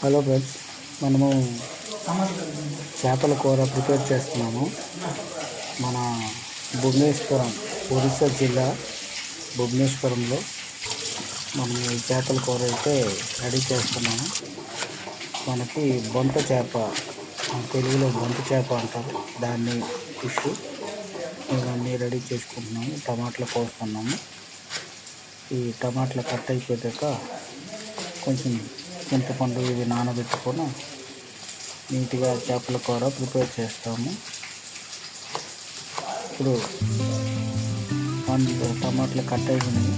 Hello friends, మనము చేపల కూర ప్రిపేర్ చేస్తున్నాము. మన భువనేశ్వరం, ఒరిస్సా జిల్లా భువనేశ్వరంలో మనం ఈ చేపల కూర అయితే రెడీ చేస్తున్నాము. మనకి బొంత చేప, తెలుగులో బొంత చేప అంటారు దాన్ని. ఫిష్ ఇవన్నీ రెడీ చేసుకుంటున్నాము. టమాటాలు కోస్తున్నాము. ఈ టమాటాలు కట్ అయిపోయాక కొంచెం చింతపండు ఇవి నానబెట్టుకొని నీట్గా చేపల కూర ప్రిపేర్ చేస్తాము. ఇప్పుడు టమాటాలు కట్ అయిపోయినాయి.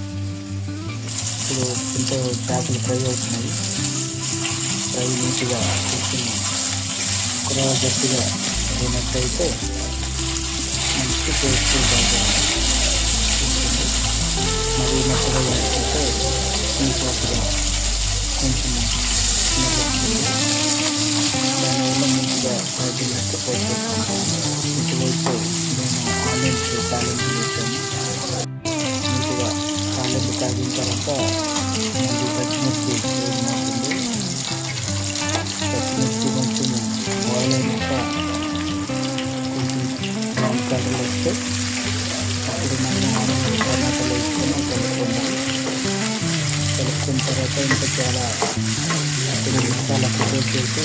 ఇప్పుడు చేపలు ఫ్రై అవుతున్నాయి. ఫ్రై నీట్గా కొంచెం కూర గట్టిగా అయినట్టయితే మంచి టేస్ట్ బాగా ఉంటుంది. మరీ మెత్తగా వేసుకుంటే ఇంకొకగా కొంచెం దానివల్ల మంచిగా సాగినట్టు పోసేసుకుంటాను. ఇటువైపు నేను ఆనియన్స్ తాలింపు చేశాను. నీట్గా తాలింపు తాగిన తర్వాత మంచి పచ్చిమిర్చి వేయమవుతుంది. పచ్చిమిర్చి కొంచెం బాయిల్ అయినాక కొంచెం బ్రౌన్ కలర్ వస్తే అప్పుడు మనం టమాటాలు వేసుకొని కలుపుకున్న తర్వాత ఇంకా చాలా అప్పుడు మసాలా ప్రిపేర్ చేసి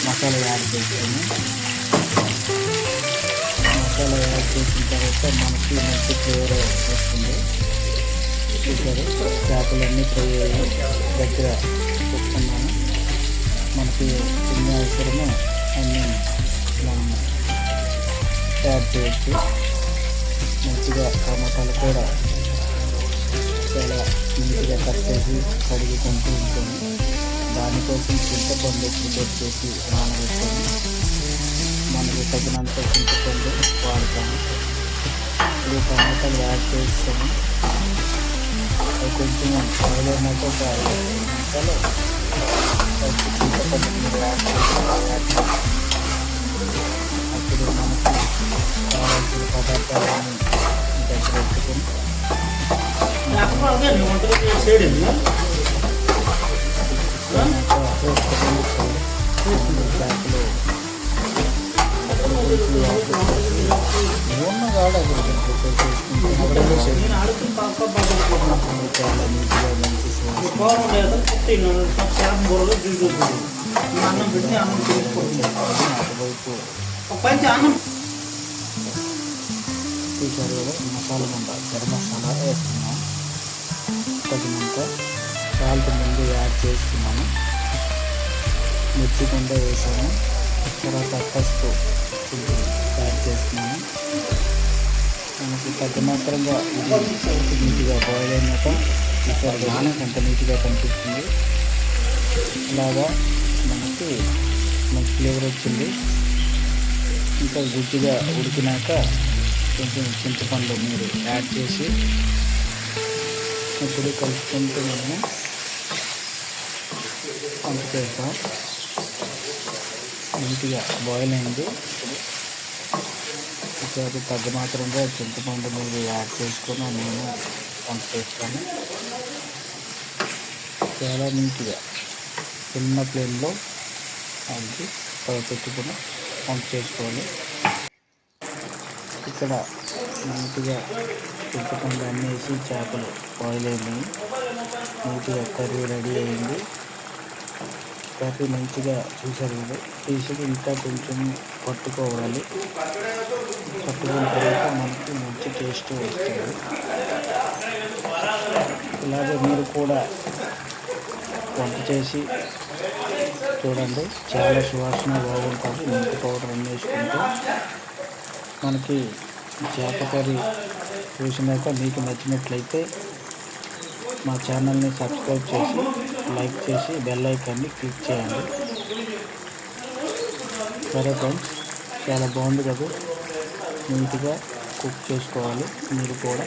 మసాలా యాడ్ చేస్తాము. మసాలా యాడ్ చేసిన తర్వాత మనకి మంచి ఫ్లేవర్ వస్తుంది. చూసారు, చేపలన్నీ ఫ్రై దగ్గర పెట్టుకున్నాము. మనకి ఎన్ని అవసరమో అన్నీ మనం యాడ్ చేయొచ్చు. మంచిగా టమాటాలు కూడా చాలా నీట్గా కట్ చేసి కడుగుకుంటూ ఉంటుంది. దానికోసం చింతపండు ప్రిపేర్ చేసి నానబెట్టాము. మనకు తగినంత చింతపండు వాడతాము. ఇప్పుడు టమాటాలు యాడ్ చేస్తాము. అవి కొంచెం బాయిలైనాక ఒక 5 నిమిషాలు చింతపండు మీద యాడ్ చేసి అప్పుడు మనకి కావాల్సిన పదార్థాలన్నీ దగ్గర పెట్టుకొని చూసారు కదా, మసాలా గుండ గరం మసాలా వేస్తున్నాం. తగినంత సాల్ట్ ముందు యాడ్ చేసుకున్నాము. మిర్చి గుండ వేసాము. తర్వాత పసుపు కొంచెం యాడ్ చేస్తున్నాము. మనకి తగినంతరంగా ఇది నీట్గా బాయిల్ అయినాక చూసారు ఎంత నీట్గా కనిపిస్తుంది. ఇలాగా మనకి మంచి ఫ్లేవర్ వచ్చింది. ఇంకా గుజ్జుగా ఉడికినాక కొంచెం చింతపండు మీరు యాడ్ చేసి ఇప్పుడు కలుపుకుంటూ మనము వంట చేస్తాం. నీట్గా బాయిల్ అయింది. ఈసారి తగ్గ మాత్రంగా చింతపండు మీరు యాడ్ చేసుకొని నేను వంట చేస్తాను. చాలా నీట్గా చిన్న ఫ్లేమ్లో అది పెట్టుకుని వంట చేసుకోవాలి. ఇక్కడ నీట్గా చింతపండు అన్నీ వేసి చేపలు బాయిల్ అయినాయి. నీట్గా కర్రీ రెడీ అయింది. కర్రీ మంచిగా చూసారు కదా, తీసి ఇంకా కొంచెం పట్టుకోవాలి. పట్టుకున్న తర్వాత మనకి మంచి టేస్ట్ వస్తుంది. ఇలాగే మీరు కూడా వంట చేసి చూడండి, చాలా సువాసన బాగుంటుంది. మెంతి పౌడర్ అన్నీ వేసుకుంటే మనకి చేప కర్రీ చూసినాక మీకు నచ్చినట్లయితే మా ఛానల్ని సబ్స్క్రైబ్ చేసి లైక్ చేసి బెల్ ఐకాన్ని క్లిక్ చేయండి. సరే ఫ్రెండ్స్, చాలా బాగుంది కదా. నీట్గా కుక్ చేసుకోవాలి మీరు కూడా.